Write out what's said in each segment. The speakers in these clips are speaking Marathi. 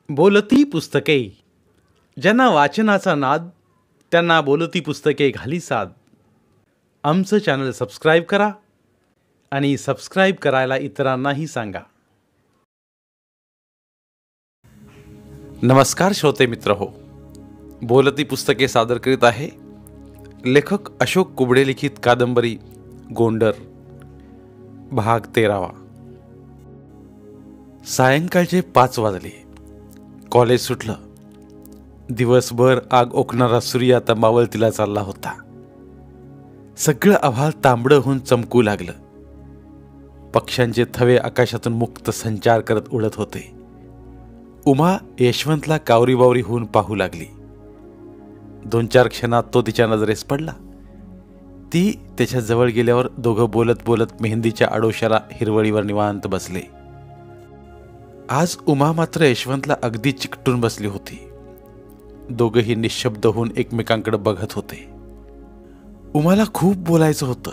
बोलती पुस्तके. ज्यांना वाचनाचा नाद त्यांना बोलती पुस्तके घाली साद. आमचं चॅनल सबस्क्राईब करा आणि सबस्क्राईब करायला इतरांनाही सांगा. नमस्कार श्रोते मित्र हो, बोलती पुस्तके सादर करीत आहे लेखक अशोक कुबडे लिखित कादंबरी गोंडर, भाग 13. सायंकाळचे 5 वाजले. कॉलेज सुटलं. दिवसभर आग ओकणारा सूर्य आता मावळतीला चालला होता. सगळं आभाळ तांबडं होऊन चमकू लागलं. पक्ष्यांचे थवे आकाशातून मुक्त संचार करत उडत होते. उमा यशवंतला कावरीबावरी होऊन पाहू लागली. 2-4 क्षणात तो तिच्या नजरेस पडला. ती त्याच्या जवळ गेल्यावर दोघं बोलत बोलत मेहंदीच्या आडोशाला हिरवळीवर निवांत बसले. आज उमा मात्र यशवंतला अगदी चिकटून बसली होती. दोघंही निशब्द होऊन एकमेकांकडे बघत होते. उमाला खूप बोलायचं होतं,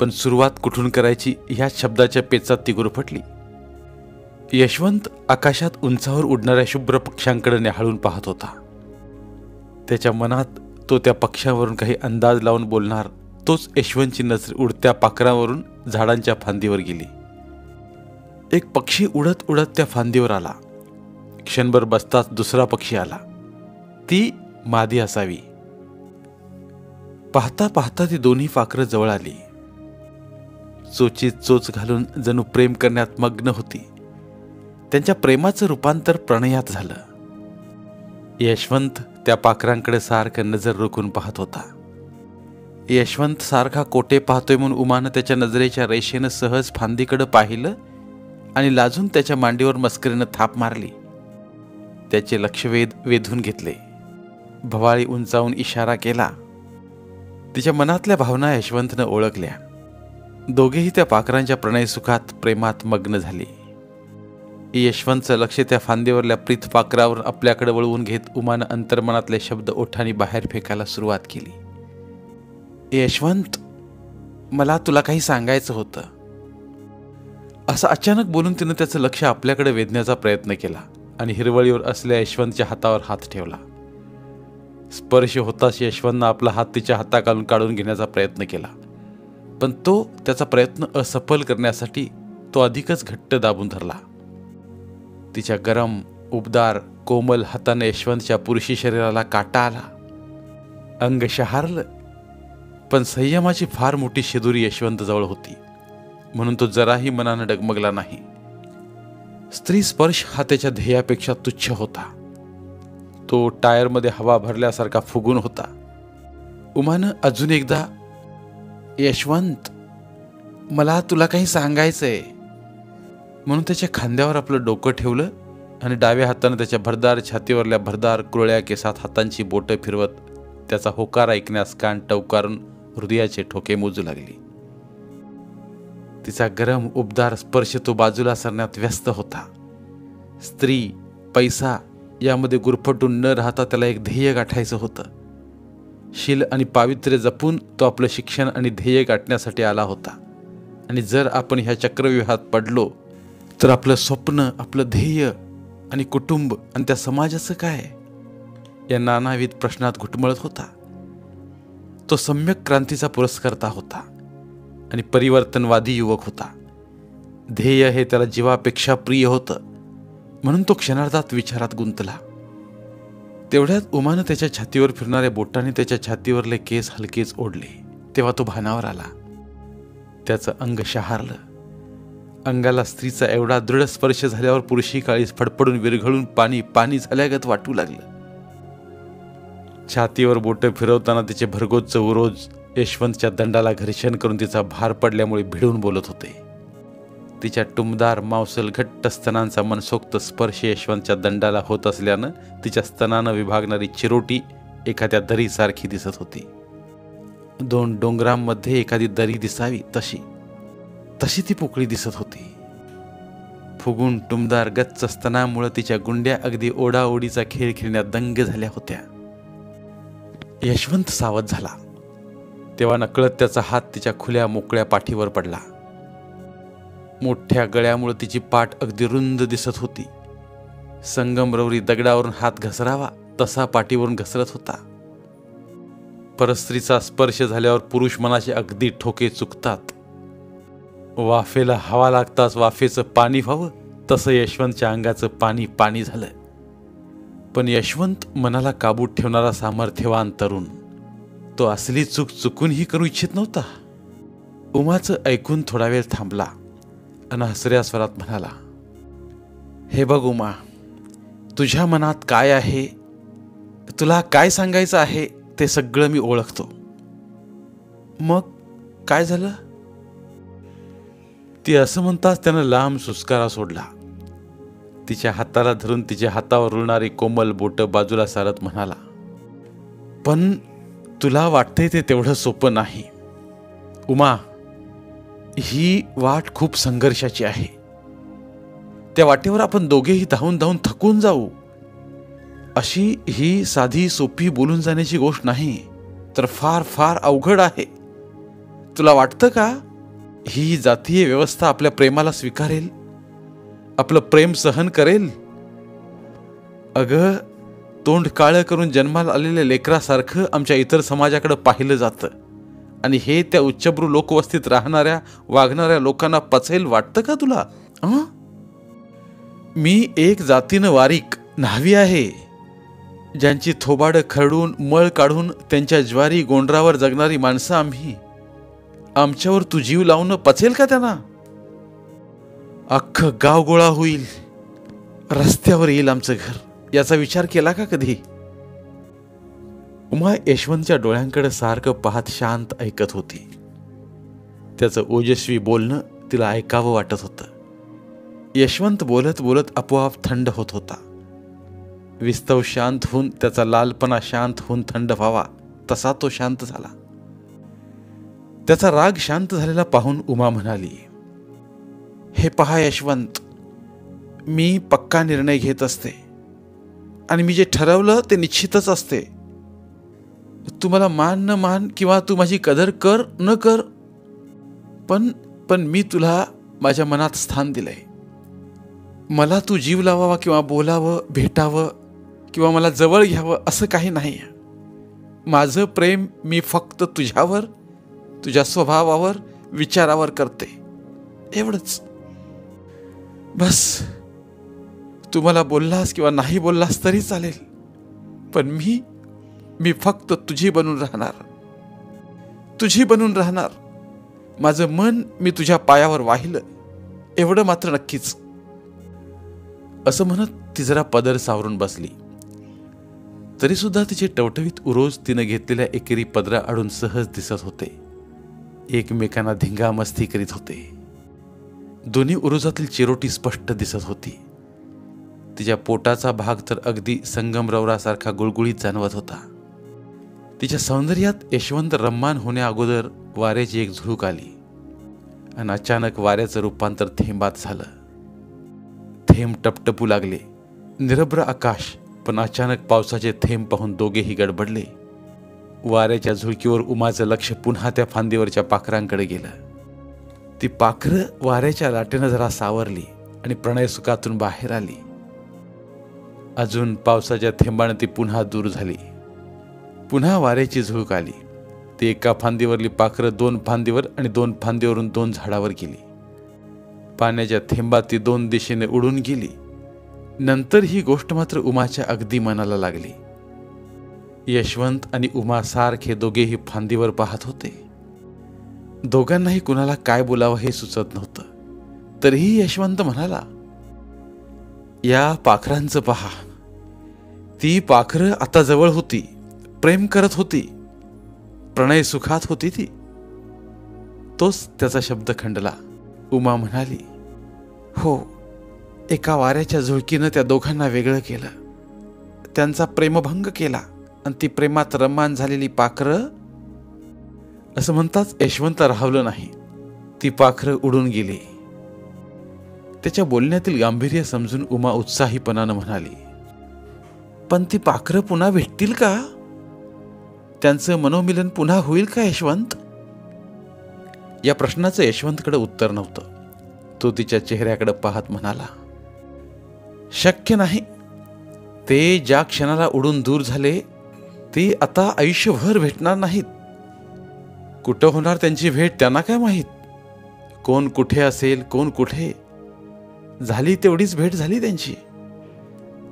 पण सुरुवात कुठून करायची ह्या शब्दाच्या पेचात ती गुरफटली. यशवंत आकाशात उंचावर उडणाऱ्या शुभ्र पक्ष्यांकडे न्याहाळून पाहत होता. त्याच्या मनात तो त्या पक्ष्यावरून काही अंदाज लावून बोलणार, तोच यशवंतची नजर उडत्या पाखरावरून झाडांच्या फांदीवर गेली. एक पक्षी उडत उडत त्या फांदीवर आला. क्षणभर बसताच दुसरा पक्षी आला. ती मादी असावी. पाहता पाहता ती दोन्ही पाखरं जवळ आली. चोचीत चोच घालून जणू प्रेम करण्यात मग्न होती. त्यांच्या प्रेमाचं रूपांतर प्रणयात झालं. यशवंत त्या पाखरांकडे सारखं नजर रोखून पाहत होता. यशवंत सारखा कोटे पाहतोय म्हणून उमानं त्याच्या नजरेच्या रेषेनं सहज फांदीकडे पाहिलं आणि लाजून त्याच्या मांडीवर मस्करीनं थाप मारली. त्याचे लक्ष वेधून घेतले. भवाळी उंचावून इशारा केला. तिच्या मनातल्या भावना यशवंतनं ओळखल्या. दोघेही त्या पाखरांच्या प्रणयसुखात प्रेमात मग्न झाले. यशवंतचं लक्ष त्या फांदीवरल्या प्रीत पाखरावर आपल्याकडे वळवून घेत उमानं अंतर्मनातले शब्द ओठांनी बाहेर फेकायला सुरुवात केली. यशवंत, मला तुला काही सांगायचं होतं. असं अचानक बोलून तिनं त्याचं लक्ष आपल्याकडे वेधण्याचा प्रयत्न केला आणि हिरवळीवर असलेल्या यशवंतच्या हातावर हात ठेवला. स्पर्श होताच यशवंतनं आपला हात तिच्या हाताखालून काढून घेण्याचा प्रयत्न केला, पण तो त्याचा प्रयत्न असफल करण्यासाठी तो अधिकच घट्ट दाबून धरला. तिच्या गरम, उबदार, कोमल हाताने यशवंतच्या पुरुषी शरीराला काटा आला. अंग शहारलं, पण संयमाची फार मोठी शिदुरी यशवंत जवळ होती म्हणून तो जराही मनानं डगमगला नाही. स्त्री स्पर्श हा त्याच्या ध्येयापेक्षा तुच्छ होता. तो टायरमध्ये हवा भरल्यासारखा फुगून होता. उमानं अजून एकदा, यशवंत, मला तुला काही सांगायचंय, म्हणून त्याच्या खांद्यावर आपलं डोकं ठेवलं आणि डाव्या हातानं त्याच्या भरदार छातीवरल्या भरदार कुरळ्या केसात हातांची बोटं फिरवत त्याचा होकार ऐकण्यास कान टवकारून हृदयाचे ठोके मोजू लागली. तिचा गरम उबदार स्पर्श तो बाजूला सरण्यात व्यस्त होता. स्त्री, पैसा यामध्ये गुरफटून न राहता त्याला एक ध्येय गाठायचं होतं. शील आणि पावित्र्य जपून तो आपलं शिक्षण आणि ध्येय गाठण्यासाठी आला होता. आणि जर आपण ह्या चक्रव्यूहात पडलो तर आपलं स्वप्न, आपलं ध्येय आणि कुटुंब आणि त्या समाजाचं काय, या नानाविध प्रश्नात घुटमळत होता. तो सम्यक क्रांतीचा पुरस्कर्ता होता आणि परिवर्तनवादी युवक होता. ध्येय हे त्याला जीवापेक्षा प्रिय होतं म्हणून तो क्षणार्धात विचारात गुंतला. तेवढ्यात उमानं त्याच्या छातीवर फिरणाऱ्या बोटाने त्याच्या छातीवरले केस हलकेच ओढले. तेव्हा तो भानावर आला. त्याचं अंग शहारलं. अंगाला स्त्रीचा एवढा दृढ स्पर्श झाल्यावर पुरुषी काळीज फडफडून विरघळून पाणी पाणी झाल्यागत वाटू लागलं. छातीवर बोटं फिरवताना तिचे भरगोच चौरोज यशवंतच्या दंडाला घर्षण करून तिचा भार पडल्यामुळे भिडून बोलत होते. तिच्या टुमदार मांसल घट्ट स्तनांचा मनसोक्त स्पर्श यशवंतच्या दंडाला होत असल्यानं तिच्या स्तनानं विभागणारी चिरोटी एखाद्या दरीसारखी दिसत होती. 2 डोंगरांमध्ये एखादी दरी दिसावी तशी ती पोकळी दिसत होती. फुगून टुमदार गच्च स्तनामुळे तिच्या गुंड्या अगदी ओढाओढीचा खेळ खेळण्यात दंग झाल्या होत्या. यशवंत सावध झाला. तेव्हा नकळत त्याचा हात तिच्या खुल्या मोकळ्या पाठीवर पडला. मोठ्या गळ्यामुळे तिची पाठ अगदी रुंद दिसत होती. संगमरवरी दगडावरून हात घसरावा तसा पाठीवरून घसरत होता. परस्त्रीचा स्पर्श झाल्यावर पुरुष मनाचे अगदी ठोके चुकतात. वाफेला हवा लागताच वाफेचं पाणी व्हावं तसं यशवंतच्या अंगाचं पाणी पाणी झालं. पण यशवंत मनाला काबूत ठेवणारा सामर्थ्यवान तरुण, तो असली चूक चुकूनही करू इच्छित नव्हता. उमाचं ऐकून थोडा वेळ थांबला आणि हसऱ्या स्वरात म्हणाला, हे बघ उमा, तुझ्या मनात काय आहे, तुला काय सांगायचं आहे ते सगळं मी ओळखतो. मग काय झालं? ती असं म्हणताच त्यानं लांब सुस्कारा सोडला. तिच्या हाताला धरून तिच्या हातावर रुळणारी कोमल बोट बाजूला सारत म्हणाला, पण तुला वाटतंय ते तेवढं सोपं नाही उमा. ही वाट खूप संघर्षाची आहे. त्या वाटेवर आपण दोघेही धावून धावून थकून जाऊ. अशी ही साधी सोपी बोलून जाण्याची गोष्ट नाही, तर फार फार अवघड आहे. तुला वाटतं का ही जातीय व्यवस्था आपल्या प्रेमाला स्वीकारेल, आपलं प्रेम सहन करेल? अगं, तोंड काळं करून जन्माला आलेल्या लेकरासारखं आमच्या इतर समाजाकडे पाहिलं जातं, आणि हे त्या उच्चभ्रू लोकवस्तीत राहणाऱ्या वागणाऱ्या लोकांना पचेल वाटतं का तुला? मी एक जातीनं वारीक न्हावी आहे, ज्यांची थोबाडं खरडून मळ काढून त्यांच्या ज्वारी गोंडरावर जगणारी माणसं आम्ही. आमच्यावर तू जीव लावणं पचेल का त्यांना? अख्खं गाव गोळा होईल, रस्त्यावर येईल आमचं घर, याचा विचार केला का कधी? उमा यशवंतच्या डोळ्यांकडे सारखं पाहत शांत ऐकत होती. त्याचं ओजस्वी बोलणं तिला ऐकावं वाटत होतं. यशवंत बोलत बोलत आपोआप थंड होत होता. विस्तव शांत होऊन त्याचा लालपणा शांत होऊन थंड व्हावा तसा तो शांत झाला. त्याचा राग शांत झालेला पाहून उमा म्हणाली, हे पहा यशवंत, मी पक्का निर्णय घेत असते आणि मी जे ठरवलं ते निश्चितच असते. तू मला मान न मान किंवा तू माझी कदर कर न कर, पण मी तुला माझ्या मनात स्थान दिलंय. मला तू जीव लावावा किंवा बोलावं, भेटावं किंवा मला जवळ घ्यावं असं काही नाही. माझं प्रेम मी फक्त तुझ्यावर, तुझ्या स्वभावावर, विचारावर करते, एवढंच. बस, तू मला बोललास किंवा नाही बोललास तरी चालेल, पण मी फक्त तुझी बनून राहणार, तुझी बनून राहणार. माझं मन मी तुझ्या पायावर वाहिलं, एवढं मात्र नक्कीच. असं म्हणत ती जरा पदर सावरून बसली. तरी सुद्धा तिचे टवटवीत उरोज तिनं घेतलेल्या एकेरी पदरा आडून सहज दिसत होते. एकमेकांना धिंगा मस्ती करीत होते. दोन्ही उरोजातील चिरोटी स्पष्ट दिसत होती. तिच्या पोटाचा भाग तर अगदी संगमरवरासारखा गुळगुळीत जाणवत होता. तिच्या सौंदर्यात यशवंत रम्मान होण्या अगोदर वाऱ्याची एक झुळूक आली आणि अचानक वाऱ्याचं रूपांतर थेंबात झालं. थेंब टपटपू लागले. निरभ्र आकाश, पण अचानक पावसाचे थेंब पाहून दोघेही गडबडले. वाऱ्याच्या झुळकीवर उमाचं लक्ष पुन्हा त्या फांदीवरच्या पाखरांकडे गेलं. ती पाखरं वाऱ्याच्या लाटेनं जरा सावरली आणि प्रणय सुखातून बाहेर आली. अजून पावसाच्या थेंबानं ती पुन्हा दूर झाली. पुन्हा वाऱ्याची झुळूक आली. ती एका फांदीवरली पाखरं 2 फांदीवर आणि 2 फांदीवरून 2 झाडावर गेली. पाण्याच्या थेंबात ती 2 दिशेने उडून गेली. नंतर ही गोष्ट मात्र उमाच्या अगदी मनाला लागली. यशवंत आणि उमा सारखे दोघेही फांदीवर पाहत होते. दोघांनाही कुणाला काय बोलावं हे सुचत नव्हतं. तरीही यशवंत म्हणाला, या पाखरांचं पहा, ती पाखरं आता जवळ होती, प्रेम करत होती, प्रणय सुखात होती ती. तोच त्याचा शब्द खंडला. उमा म्हणाली, हो, एका वाऱ्याच्या झुळकीनं त्या दोघांना वेगळं केलं, त्यांचा प्रेमभंग केला आणि ती प्रेमात रम्मान झालेली पाखरं. असं म्हणताच यशवंत राहवलं नाही. ती पाखरं उडून गेली. त्याच्या बोलण्यातील गांभीर्य समजून उमा उत्साहीपणानं म्हणाली, पण ती पाखरं पुन्हा भेटतील का? त्यांचं मनोमिलन पुन्हा होईल का यशवंत? या प्रश्नाचं यशवंतकडे उत्तर नव्हतं. तो तिच्या चेहऱ्याकडे पाहत म्हणाला, शक्य नाही. ते ज्या क्षणाला उडून दूर झाले ते आता आयुष्यभर भेटणार नाहीत. कुठं होणार त्यांची भेट त्यांना काय माहीत. कोण कुठे असेल, कोण कुठे. झाली तेवढीच भेट झाली त्यांची.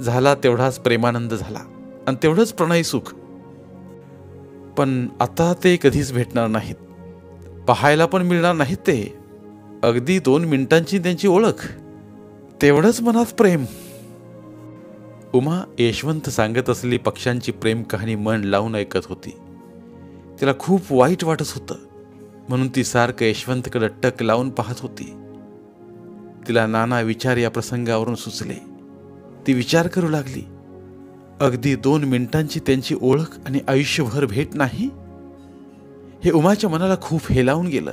झाला तेवढाच प्रेमानंद झाला आणि तेवढंच प्रणयी सुख. पण आता ते कधीच भेटणार नाहीत, पाहायला पण मिळणार नाहीत. ते अगदी 2 मिनिटांची त्यांची ओळख, तेवढंच मनात प्रेम. उमा यशवंत सांगत असलेली पक्ष्यांची प्रेम कहाणी मन लावून ऐकत होती. तिला खूप वाईट वाटत होतं, म्हणून ती सारखं यशवंतकडे टक लावून पाहत होती. तिला नाना विचार या प्रसंगावरून सुचले. ती विचार करू लागली, अगदी 2 मिनिटांची त्यांची ओळख आणि आयुष्यभर भेट नाही. हे उमाच्या मनाला खूप हेलावून गेलं.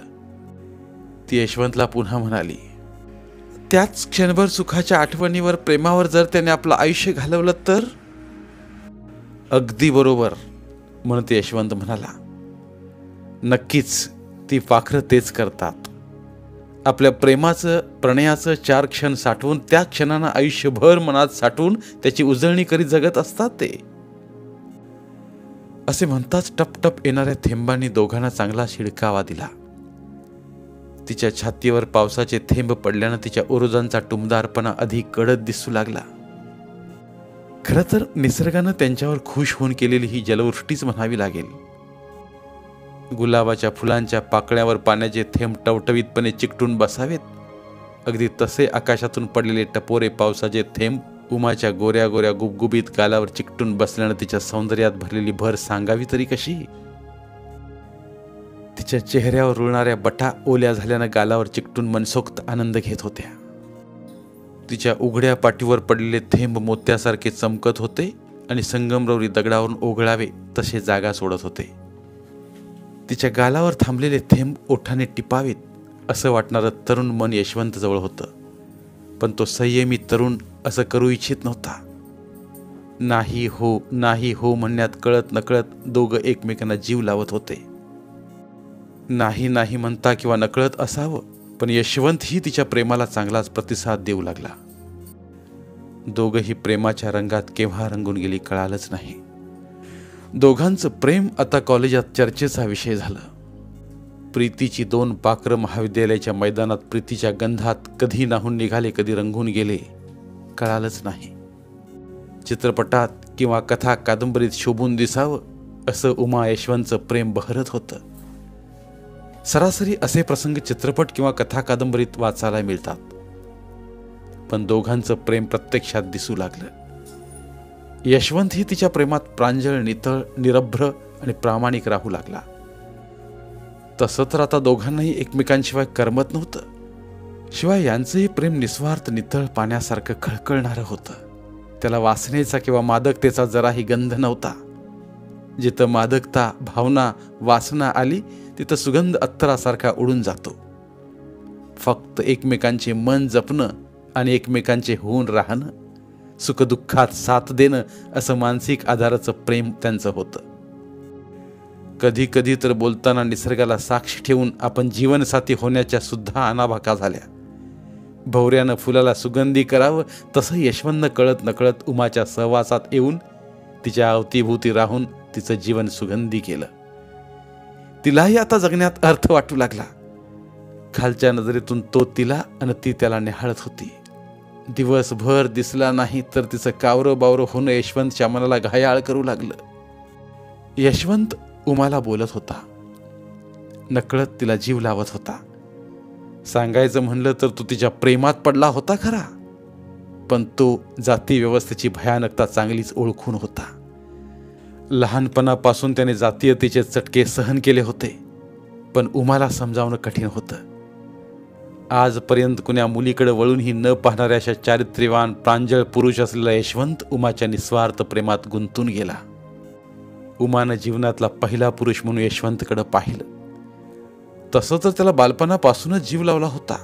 ती यशवंतला पुन्हा म्हणाली, त्याच क्षणभर सुखाच्या आठवणीवर, प्रेमावर जर त्याने आपलं आयुष्य घालवलं तर. अगदी बरोबर म्हणून ते यशवंत म्हणाला, नक्कीच ती पाखरं तेच करतात. आपल्या प्रेमाचं, प्रणयाचं 4 क्षण साठवून, त्या क्षणांना आयुष्यभर मनात साठवून त्याची उजळणी करीत जगत असतात ते. असे म्हणताच टपटप येणाऱ्या थेंबांनी दोघांना चांगला शिडकावा दिला. तिच्या छातीवर पावसाचे थेंब पडल्यानं तिच्या ओरोजांचा टुमदारपणा अधिक गडद दिसू लागला. खरं तर निसर्गानं त्यांच्यावर खुश होऊन केलेली ही जलवृष्टीच म्हणावी लागेल. गुलाबाच्या फुलांच्या पाकळ्यावर पाण्याचे थेंब टवटवीतपणे चिकटून बसावेत, अगदी तसे आकाशातून पडलेले टपोरे पावसाचे थेंब उमाच्या गोऱ्या गोऱ्या गुबगुबीत गालावर चिकटून बसल्यानं तिच्या सौंदर्यात भरलेली भर सांगावी तरी कशी. तिच्या चेहऱ्यावर रुळणाऱ्या बटा ओल्या झाल्यानं गालावर चिकटून मनसोक्त आनंद घेत होत्या. तिच्या उघड्या पाठीवर पडलेले थेंब मोत्यासारखे चमकत होते आणि संगमरवरी दगडावरून ओघळावे तसे जागा सोडत होते. तिच्या गालावर थांबलेले थेंब ओठाने टिपावेत असं वाटणारं तरुण मन यशवंत जवळ होतं, पण तो संयमी तरुण असं करू इच्छित नव्हता. नाही हो, नाही हो म्हणण्यात कळत नकळत दोघं एकमेकांना जीव लावत होते. नाही नाही म्हणता किंवा नकळत असावं, पण यशवंतही तिच्या प्रेमाला चांगलाच प्रतिसाद देऊ लागला. दोघंही प्रेमाच्या रंगात केव्हा रंगून गेली कळालंच नाही. दोघांचं प्रेम आता कॉलेजात चर्चेचा विषय झालं. प्रीतीची 2 पाखरं महाविद्यालयाच्या मैदानात प्रीतीच्या गंधात कधी नाहून निघाले, कधी रंगून गेले कळालंच नाही. चित्रपटात किंवा कथा कादंबरीत शोभून दिसावं असं उमा यशवंतचं प्रेम बहरत होतं. सरासरी असे प्रसंग चित्रपट किंवा कथा कादंबरीत वाचायला मिळतात, पण दोघांचं प्रेम प्रत्यक्षात दिसू लागलं. यशवंत ही तिच्या प्रेमात प्रांजळ, नितळ, निरभ्र आणि प्रामाणिक राहू लागला. तसं तर आता दोघांनाही एकमेकांशिवाय करमत नव्हतं. शिवाय यांचंही प्रेम निस्वार्थ, नितळ पाण्यासारखं खळखळणारं होतं. त्याला वासनेचा किंवा मादकतेचा जराही गंध नव्हता. जिथं मादकता, भावना, वासना आली तिथं सुगंध अत्तरासारखा उडून जातो. फक्त एकमेकांचे मन जपणं आणि एकमेकांचे होऊन राहणं, सुखदुःखात साथ देणं असं मानसिक आधाराचं प्रेम त्यांचं होतं. कधी कधी तर बोलताना निसर्गाला साक्षी ठेवून आपण जीवनसाथी होण्याच्या सुद्धा अनाभाका झाल्या. भवऱ्यानं फुलाला सुगंधी करावं तसं यशवंत कळत नकळत उमाच्या सहवासात येऊन तिच्या अवतीभोवती राहून तिचं जीवन सुगंधी केलं. तिलाही आता जगण्यात अर्थ वाटू लागला. खालच्या नजरेतून तो तिला आणि ती त्याला निहाळत होती. दिवसभर दिसला नाही तर तिचं कावरं बावरं होणं यशवंतच्या मनाला घायाळ करू लागलं. यशवंत उमाला बोलत होता, नकळत तिला जीव लावत होता. सांगायचं म्हणलं तर तो तिच्या प्रेमात पडला होता खरा, पण तो जाती व्यवस्थेची भयानकता चांगलीच ओळखून होता. लहानपणापासून त्याने जातीयतेचे चटके सहन केले होते, पण उमाला समजावणं कठीण होतं. आजपर्यंत कुण्या मुलीकडे वळूनही न पाहणाऱ्या अशा चारित्र्यवान, प्रांजळ पुरुष असलेला यशवंत उमाच्या निस्वार्थ प्रेमात गुंतून गेला. उमानं जीवनातला पहिला पुरुष म्हणून यशवंतकडे पाहिलं. तसं तर त्याला बालपणापासूनच जीव लावला होता.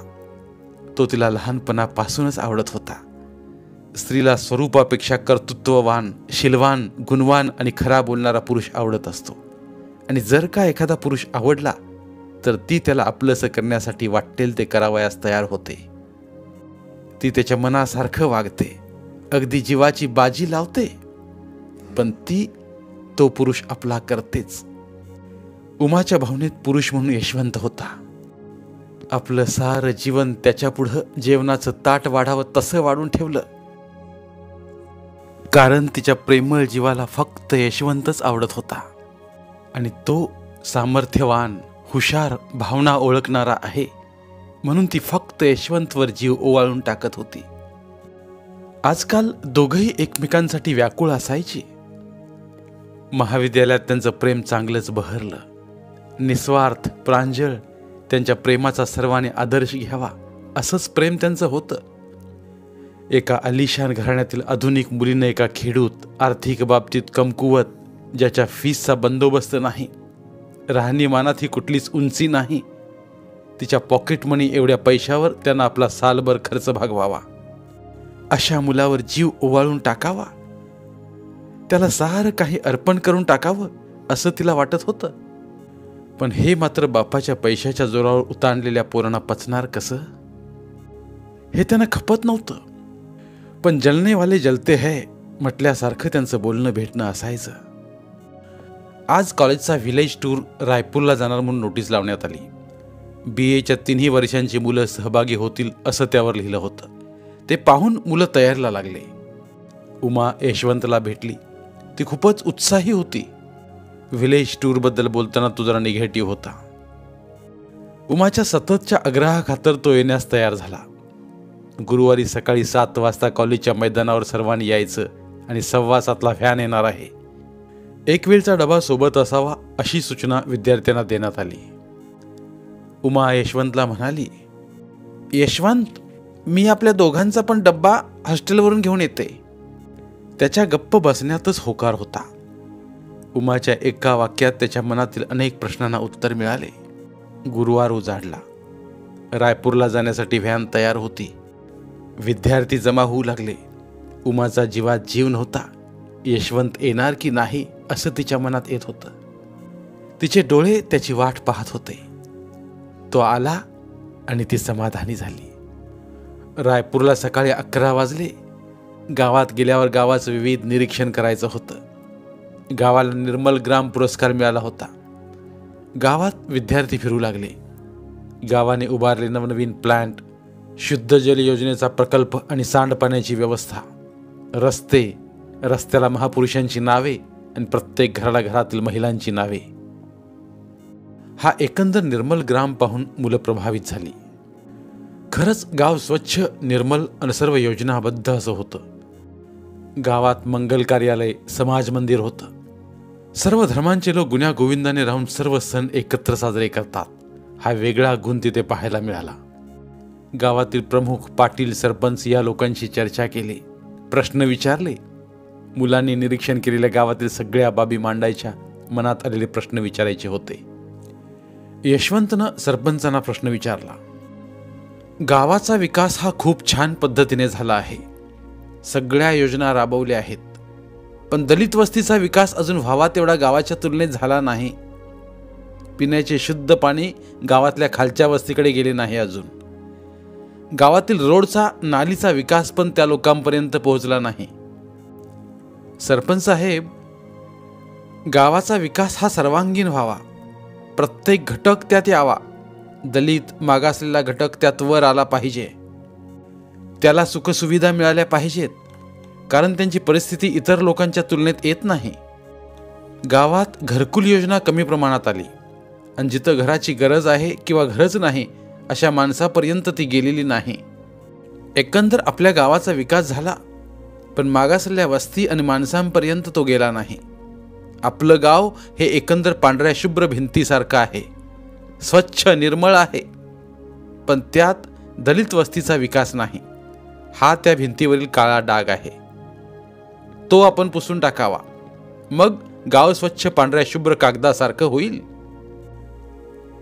तो तिला लहानपणापासूनच आवडत होता. स्त्रीला स्वरूपापेक्षा कर्तृत्ववान, शीलवान, गुणवान आणि खरा बोलणारा पुरुष आवडत असतो. आणि जर का एखादा पुरुष आवडला तर ती त्याला आपलंसं करण्यासाठी वाटेल ते करावयास तयार होते. ती त्याच्या मनासारखं वागते अगदी जीवाची बाजी लावते, पण तो पुरुष आपला करतेच. उमाच्या भावनेत पुरुष म्हणून यशवंत होता. आपलं सारं जीवन त्याच्यापुढं जेवणाचं ताट वाढावं तसं वाढून ठेवलं, कारण तिच्या प्रेमळ जीवाला फक्त यशवंतच आवडत होता. आणि तो सामर्थ्यवान, हुशार, भावना ओळखणारा आहे म्हणून ती फक्त यशवंतवर जीव ओवाळून टाकत होती. आजकाल दोघंही एकमेकांसाठी व्याकुळ असायची. महाविद्यालयात त्यांचं प्रेम चांगलंच बहरलं. निस्वार्थ, प्रांजळ, त्यांच्या प्रेमाचा सर्वांनी आदर्श घ्यावा असंच प्रेम त्यांचं होतं. एका आलिशान घराण्यातील आधुनिक मुलीने एका खेडूत, आर्थिक बाबतीत कमकुवत, ज्याच्या फीसचा बंदोबस्त नाही, राहणीमानात ही कुठलीच उंची नाही, तिच्या पॉकेट मनी एवढ्या पैशावर त्यांना आपला सालभर खर्च भागवावा, अशा मुलावर जीव ओवाळून टाकावा, त्याला सारं काही अर्पण करून टाकावं असं तिला वाटत होतं. पण हे मात्र बापाच्या पैशाच्या जोरावर उतारलेल्या पोरांना पचणार कसं, हे त्यांना खपत नव्हतं. पण जलने वाले जलते है म्हटल्यासारखं त्यांचं बोलणं भेटणं असायचं. आज कॉलेजचा व्हिलेज टूर रायपूरला जाणार म्हणून नोटीस लावण्यात आली. BAच्या 3ही वर्षांची मुलं सहभागी होतील असं त्यावर लिहिलं होतं. ते पाहून मुलं तयारीला लागले. उमा यशवंतला भेटली. ती खूपच उत्साही होती. व्हिलेज टूरबद्दल बोलताना तो जरा निगेटिव्ह होता. उमाच्या सततच्या आग्रहाखातर तो येण्यास तयार झाला. गुरुवारी सकाळी 7 वाजता कॉलेजच्या मैदानावर सर्वांनी यायचं आणि 7:15ला व्हॅन येणार आहे. एक वेळचा डबा सोबत असावा अशी सूचना विद्यार्थ्यांना देण्यात आली. उमा यशवंतला म्हणाली, यशवंत, मी आपल्या दोघांचा पण डब्बा हॉस्टेलवरून घेऊन येते. त्याच्या गप्प बसण्यातच होकार होता. उमाच्या एका वाक्यात त्याच्या मनातील अनेक प्रश्नांना उत्तर मिळाले. गुरुवार उजाडला. रायपूरला जाण्यासाठी व्हॅन तयार होती. विद्यार्थी जमा होऊ लागले. उमाचा जीवात जीव नव्हता. यशवंत येणार की नाही असं तिच्या मनात येत होतं. तिचे डोळे त्याची वाट पाहत होते. तो आला आणि ती समाधानी झाली. रायपूरला सकाळी 11 वाजले. गावात गेल्यावर गावाचं विविध निरीक्षण करायचं होतं. गावाला निर्मल ग्राम पुरस्कार मिळाला होता. गावात विद्यार्थी फिरू लागले. गावाने उभारले नवनवीन प्लांट, शुद्ध जल योजनेचा प्रकल्प आणि सांडपाण्याची व्यवस्था, रस्ते, रस्त्याला महापुरुषांची नावे आणि प्रत्येक घराला घरातील महिलांची नावे. हा एकंदर निर्मल ग्राम पाहून मुलं प्रभावित झाली. खरंच गाव स्वच्छ, निर्मल आणि सर्व योजनाबद्ध असं होतं. गावात मंगल कार्यालय, समाज मंदिर होतं. सर्व धर्मांचे लोक गुण्या गोविंदाने राहून सर्व सण एकत्र साजरे करतात. हा वेगळा गुण तिथे पाहायला मिळाला. गावातील प्रमुख, पाटील, सरपंच या लोकांशी चर्चा केली, प्रश्न विचारले. मुलांनी निरीक्षण केलेल्या गावातील सगळ्या बाबी मांडायच्या, मनात आलेले प्रश्न विचारायचे होते. यशवंतनं सरपंचांना प्रश्न विचारला. गावाचा विकास हा खूप छान पद्धतीने झाला आहे. सगळ्या योजना राबवल्या आहेत, पण दलित वस्तीचा विकास अजून व्हावा तेवढा गावाच्या तुलनेत झाला नाही. पिण्याचे शुद्ध पाणी गावातल्या खालच्या वस्तीकडे गेले नाही अजून. गावातील रोडचा, नालीचा विकास पण त्या लोकांपर्यंत पोहोचला नाही. सरपंच साहेब, गावाचा विकास हा सर्वांगीण व्हावा. प्रत्येक घटक त्यात यावा. दलित, मागासलेला घटक त्यात वर आला पाहिजे. त्याला सुखसुविधा मिळाल्या पाहिजेत, कारण त्यांची परिस्थिती इतर लोकांच्या तुलनेत येत नाही. गावात घरकुल योजना कमी प्रमाणात आली आणि जिथं घराची गरज आहे किंवा घरच नाही अशा माणसापर्यंत ती गेलेली नाही. एकंदर आपल्या गावाचा विकास झाला, पण मागासलेल्या वस्ती आणि माणसांपर्यंत तो गेला नाही. आपलं गाव हे एकंदर पांढऱ्या शुभ्र भिंतीसारखं आहे, स्वच्छ, निर्मळ आहे, पण त्यात दलित वस्तीचा विकास नाही. हा त्या भिंतीवरील काळा डाग आहे. तो आपण पुसून टाकावा, मग गाव स्वच्छ पांढऱ्या शुभ्र कागदासारखं होईल.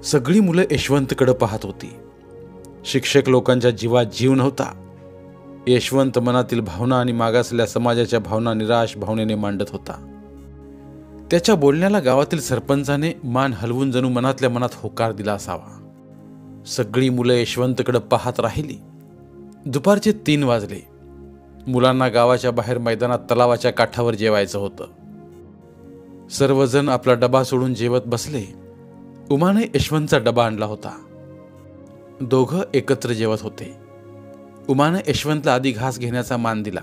सगळी मुलं यशवंतकडे पाहत होती. शिक्षक लोकांच्या जीवात जीव नव्हता. यशवंत मनातील भावना आणि मागासलेल्या समाजाच्या भावना निराश भावनेने मांडत होता. त्याच्या बोलण्याला गावातील सरपंचाने मान हलवून जणू मनातल्या मनात होकार दिला असावा. सगळी मुलं यशवंतकडे पाहत राहिली. दुपारचे 3 वाजले. मुलांना गावाच्या बाहेर मैदानात तलावाच्या काठावर जेवायचं होतं. सर्वजण आपला डबा सोडून जेवत बसले. उमाने यशवंतचा डबा आणला होता. दोघं एकत्र जेवत होते. उमाने यशवंतला आधी घास घेण्याचा मान दिला.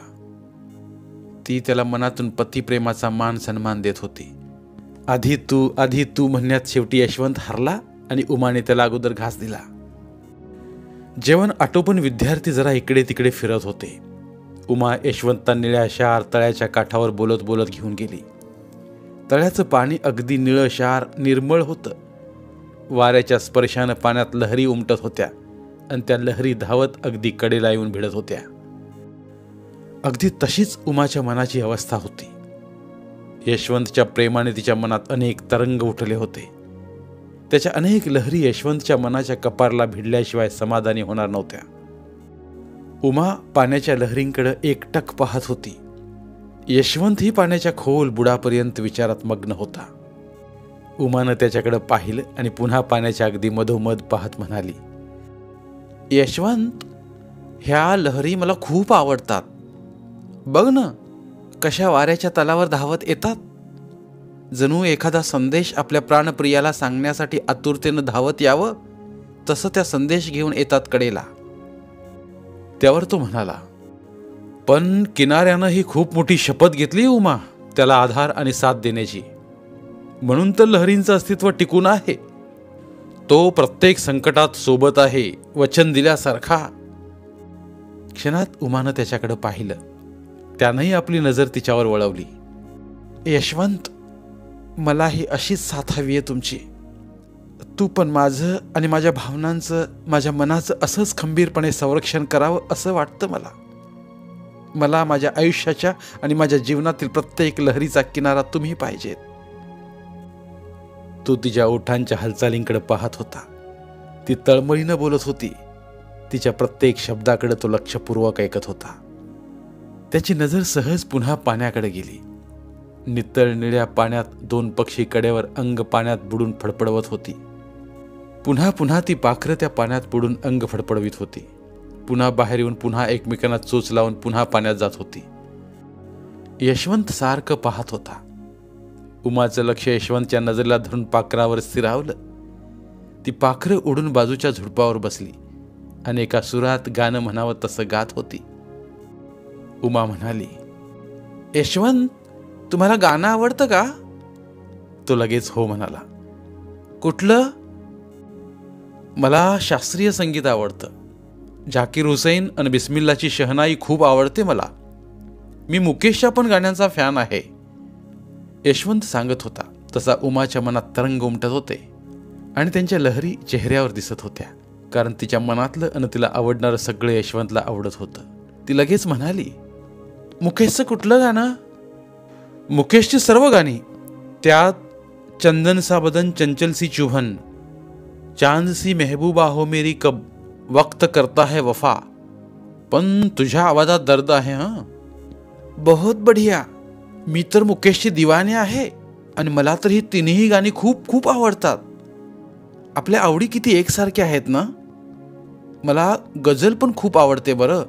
ती त्याला मनातून पतिप्रेमाचा मान सन्मान देत होती. आधी तू म्हणण्यात शेवटी यशवंत हरला आणि उमाने त्याला अगोदर घास दिला. जेवण आटोपण विद्यार्थी जरा इकडे तिकडे फिरत होते. उमा यशवंता निळ्याशार तळ्याच्या काठावर बोलत बोलत घेऊन गेली. तळ्याचं पाणी अगदी निळशार निर्मळ होतं. वाऱ्याच्या स्पर्शानं पाण्यात लहरी उमटत होत्या आणि त्या लहरी धावत अगदी कडेला येऊन भिडत होत्या. अगदी तशीच उमाच्या मनाची अवस्था होती. यशवंतच्या प्रेमाने तिच्या मनात अनेक तरंग उठले होते. त्याच्या अनेक लहरी यशवंतच्या मनाच्या कपारला भिडल्याशिवाय समाधानी होणार नव्हत्या. उमा पाण्याच्या लहरींकडे एकटक पाहत होती. यशवंत ही पाण्याच्या खोल बुडापर्यंत विचारात मग्न होता. उमानं त्याच्याकडे पाहिलं आणि पुन्हा पाण्याच्या अगदी मधोमध पाहत म्हणाली, यशवंत, ह्या लहरी मला खूप आवडतात. बघ ना, कशा वाऱ्याच्या तलावर धावत येतात. जणू एखादा संदेश आपल्या प्राणप्रियाला सांगण्यासाठी आतुरतेनं धावत यावं तसं त्या संदेश घेऊन येतात कडेला. त्यावर तो म्हणाला, पण किनाऱ्यानं ही खूप मोठी शपथ घेतली उमा, त्याला आधार आणि साथ देण्याची. म्हणून तर लहरींचं अस्तित्व टिकून आहे. तो प्रत्येक संकटात सोबत आहे, वचन दिल्यासारखा. क्षणात उमानं त्याच्याकडे पाहिलं. त्यानंही आपली नजर तिच्यावर वळवली. यशवंत, मला ही अशीच साथ हवी आहे तुमची. तू पण माझं आणि माझ्या भावनांचं, माझ्या मनाचं असंच खंबीरपणे संरक्षण करावं असं वाटतं मला. मला माझ्या आयुष्याच्या आणि माझ्या जीवनातील प्रत्येक लहरीचा किनारा तुम्ही पाहिजेत. तो तिच्या ओठांच्या हालचालींकडे पाहत होता. ती तळमळीनं बोलत होती. तिच्या प्रत्येक शब्दाकडे तो लक्षपूर्वक ऐकत होता. त्याची नजर सहज पुन्हा पाण्याकडे गेली. नितळ निळ्या पाण्यात दोन पक्षी कडेवर अंग पाण्यात बुडून फडफडवत होती. पुन्हा पुन्हा ती पाखरं त्या पाण्यात बुडून अंग फडफडवीत होती. पुन्हा बाहेर येऊन पुन्हा एकमेकांना चोच लावून पुन्हा पाण्यात जात होती. यशवंत सारखं पाहत होता. उमाचं लक्ष यशवंतच्या नजरेला धरून पाखरावर स्थिरावलं. ती पाखरं उडून बाजूच्या झुडपावर बसली आणि एका सुरात गाणं म्हणावं तसं गात होती. उमा म्हणाली, यशवंत, तुम्हाला गाणं आवडतं का? तो लगेच हो म्हणाला. कुठलं? मला शास्त्रीय संगीत आवडतं. झाकीर हुसैन आणि बिस्मिल्लाची शहनाई खूप आवडते मला. मी मुकेशच्या पण गाण्यांचा फॅन आहे. यशवंत सांगत होता तसा उमाच्या मनात तरंग उमटत होते आणि त्यांच्या लहरी चेहऱ्यावर दिसत होत्या. कारण तिच्या मनातलं आणि तिला आवडणारं सगळं यशवंतला आवडत होतं. ती लगेच म्हणाली, मुकेशचं कुठलं गाणं? मुकेशची सर्व गाणी. त्यात चंदन सा बदन चंचल सी चुभन, चांद सी मेहबूबा हो मेरी कब, वक्त करता है वफा. पण तुझ्या आवाजात दर्द आहे. हां, बहुत बढिया. मी तर मुकेशची दिवाने आहे आणि मला तर ही तिन्ही गाणी खूप खूप आवडतात. आपल्या आवडी किती एकसारख्या आहेत ना. मला गझल पण खूप आवडते बरं.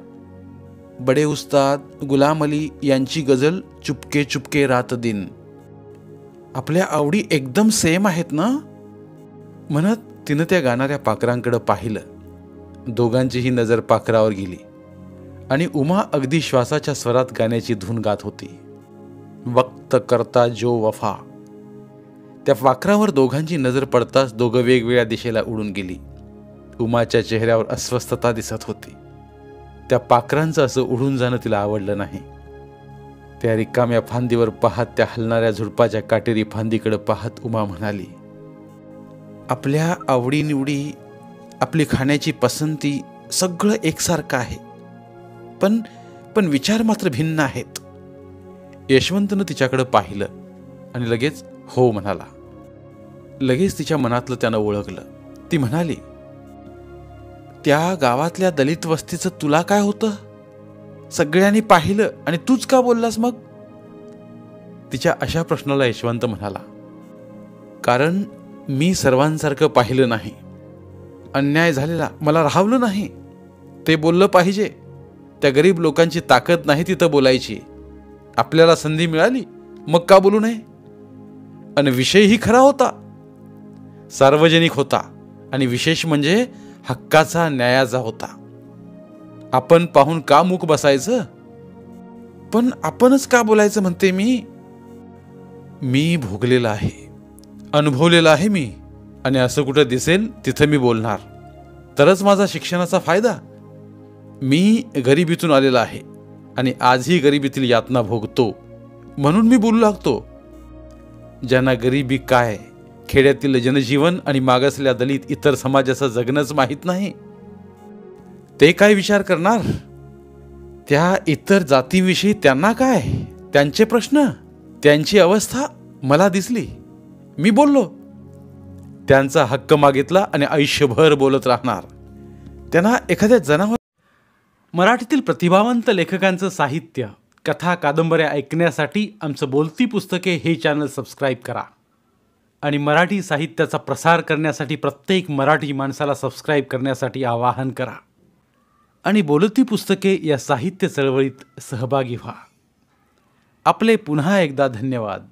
बडे उस्ताद गुलाम अली यांची गझल चुपके चुपके रात दिन. आपल्या आवडी एकदम सेम आहेत ना. म्हणत तिनं त्या गाणाऱ्या पाखरांकडे पाहिलं. दोघांचीही नजर पाखरावर गेली आणि उमा अगदी श्वासाच्या स्वरात गाण्याची धून गात होती. वक्त करता जो वफा. त्या पाखरावर दोघांची नजर पडताच दोघं वेगवेगळ्या दिशेला उडून गेली. उमाच्या चेहऱ्यावर अस्वस्थता दिसत होती. त्या पाखरांचं असं उडून जाणं तिला आवडलं नाही. त्या रिकाम्या फांदीवर पाहत, त्या हलणाऱ्या झुडपाच्या काटेरी फांदीकडे पाहत उमा म्हणाली, आपल्या आवडीनिवडी, आपली खाण्याची पसंती सगळं एकसारखं आहे, पण विचार मात्र भिन्न आहेत. यशवंतनं तिच्याकडे पाहिलं आणि लगेच हो म्हणाला. लगेच तिच्या मनातलं त्यानं ओळखलं. ती म्हणाली, त्या गावातल्या दलित वस्तीचं तुला काय होतं? सगळ्यांनी पाहिलं आणि तूच का बोललास मग? तिच्या अशा प्रश्नाला यशवंत म्हणाला, कारण मी सर्वांसारखं पाहिलं नाही. अन्याय झालेला मला राहवलं नाही. ते बोललं पाहिजे. त्या गरीब लोकांची ताकद नाही तिथं बोलायची. आपल्याला संधी मिळाली मग का बोलू नये. आणि विषयही खरा होता, सार्वजनिक होता आणि विशेष म्हणजे हक्काचा, न्यायाचा होता. आपण पाहून का मूक बसायचं. पण आपणच का बोलायचं म्हणते मी भोगलेला आहे, अनुभवलेला आहे मी. आणि असं कुठं दिसेल तिथं मी बोलणार, तरच माझा शिक्षणाचा फायदा. मी गरिबीतून आलेला आहे आणि आजही गरिबीतील यातना भोगतो, म्हणून मी बोलू लागतो. ज्यांना गरिबी काय, खेड्यातील जनजीवन आणि मागासलेल्या दलित इतर समाजाचं जगणंच माहीत नाही, ते काय विचार करणार. त्या इतर जातीविषयी त्यांना काय, त्यांचे प्रश्न, त्यांची अवस्था मला दिसली. मी बोललो, त्यांचा हक्क मागितला आणि आयुष्यभर बोलत राहणार. त्यांना एखाद्या जनावर. मराठीतील प्रतिभावंत लेखकांचं साहित्य, कथा, कादंबऱ्या ऐकण्यासाठी आमचं बोलती पुस्तके हे चॅनल सबस्क्राईब करा. आणि मराठी साहित्याचा प्रसार करण्यासाठी प्रत्येक मराठी माणसाला सबस्क्राईब करण्यासाठी आवाहन करा. आणि बोलती पुस्तके या साहित्य चळवळीत सहभागी व्हा. आपले पुन्हा एकदा धन्यवाद.